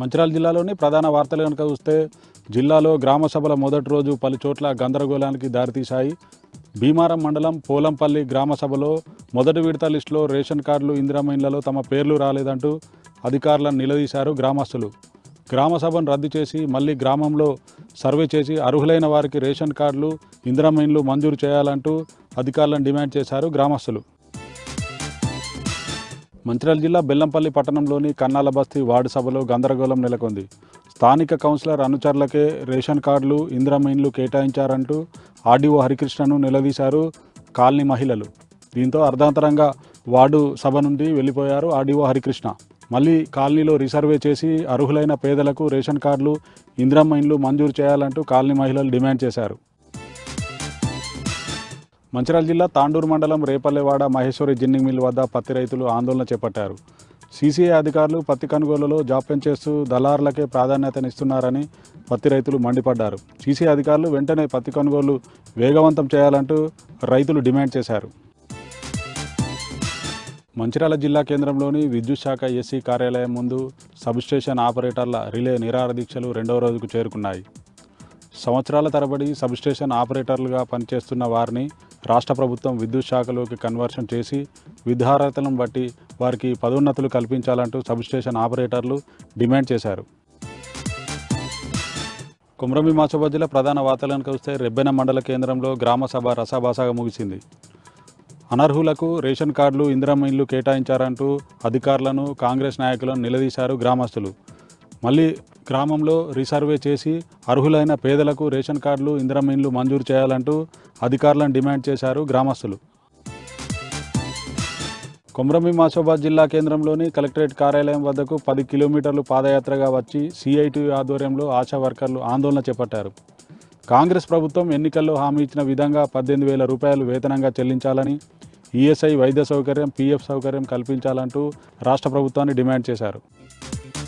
మంచిర్యాల జిల్లాలోని ప్రధాన వార్తలు కనుక చూస్తే జిల్లాలో గ్రామ సభల మొదటి రోజు పలు చోట్ల గందరగోళానికి దారితీశాయి. భీమారం మండలం పోలంపల్లి గ్రామ సభలో మొదటి విడత లిస్టులో రేషన్ కార్డులు ఇందిరమ్మ ఇళ్లలో తమ పేర్లు రాలేదంటూ అధికారులను నిలదీశారు గ్రామస్తులు. గ్రామ సభను రద్దు చేసి మళ్లీ గ్రామంలో సర్వే చేసి అర్హులైన వారికి రేషన్ కార్డులు ఇందిరమ్మ ఇళ్లు మంజూరు చేయాలంటూ అధికారులను డిమాండ్ చేశారు గ్రామస్తులు. మంచిర్యాల జిల్లా బెల్లంపల్లి పట్టణంలోని కన్నాల బస్తీ వార్డు సభలో గందరగోళం నెలకొంది. స్థానిక కౌన్సిలర్ అనుచరులకే రేషన్ కార్డులు ఇందిరమ్మ ఇండ్లు కేటాయించారంటూ ఆర్డీఓ హరికృష్ణను నిలదీశారు కాలనీ మహిళలు. దీంతో అర్ధాంతరంగా వార్డు సభ నుండి వెళ్లిపోయారు ఆర్డీఓ హరికృష్ణ. మళ్లీ కాలనీలో రీసర్వే చేసి అర్హులైన పేదలకు రేషన్ కార్డులు ఇందిరమ్మ ఇండ్లు మంజూరు చేయాలంటూ కాలనీ మహిళలు డిమాండ్ చేశారు. మంచిర్యాల జిల్లా తాండూరు మండలం రేపల్లెవాడ మహేశ్వరి జిన్నింగ్ మిల్ వద్ద పత్తి రైతులు ఆందోళన చేపట్టారు. సీసీఐ అధికారులు పత్తి కొనుగోలులో జాప్యం చేస్తూ దళారులకే ప్రాధాన్యతనిస్తున్నారని పత్తి రైతులు మండిపడ్డారు. సీసీఐ అధికారులు వెంటనే పత్తి కొనుగోలు వేగవంతం చేయాలంటూ రైతులు డిమాండ్ చేశారు. మంచిర్యాల జిల్లా కేంద్రంలోని విద్యుత్ శాఖ ఎస్సీ కార్యాలయం ముందు సబ్స్టేషన్ ఆపరేటర్ల రిలే నిరాహార దీక్షలు రెండవ రోజుకు చేరుకున్నాయి. సంవత్సరాల తరబడి సబ్స్టేషన్ ఆపరేటర్లుగా పనిచేస్తున్న వారిని రాష్ట్ర ప్రభుత్వం విద్యుత్ శాఖలోకి కన్వర్షన్ చేసి విద్యార్హతలను బట్టి వారికి పదోన్నతులు కల్పించాలంటూ సబ్స్టేషన్ ఆపరేటర్లు డిమాండ్ చేశారు. కుమ్రంభీం ఆసిఫాబాద్ జిల్లా ప్రధాన వార్తలను చూస్తే రెబ్బెన మండల కేంద్రంలో గ్రామ సభ రసాభాసగా ముగిసింది. అనర్హులకు రేషన్ కార్డులు ఇందిరమ్మ ఇళ్లు కేటాయించారంటూ అధికారులను కాంగ్రెస్ నాయకులను నిలదీశారు గ్రామస్తులు. మళ్లీ గ్రామంలో రీసర్వే చేసి అర్హులైన పేదలకు రేషన్ కార్డులు ఇందిరమ్మ ఇండ్లు మంజూరు చేయాలంటూ అధికారులను డిమాండ్ చేశారు గ్రామస్తులు. కుమ్రంభీం ఆసిఫాబాద్ జిల్లా కేంద్రంలోని కలెక్టరేట్ కార్యాలయం వద్దకు 10 కిలోమీటర్లు పాదయాత్రగా వచ్చి సిఐటి ఆధ్వర్యంలో ఆశా వర్కర్లు ఆందోళన చేపట్టారు. కాంగ్రెస్ ప్రభుత్వం ఎన్నికల్లో హామీ ఇచ్చిన విధంగా 18,000 రూపాయలు వేతనంగా చెల్లించాలని, ఈఎస్ఐ వైద్య సౌకర్యం, పీఎఫ్ సౌకర్యం కల్పించాలంటూ రాష్ట్ర ప్రభుత్వాన్ని డిమాండ్ చేశారు.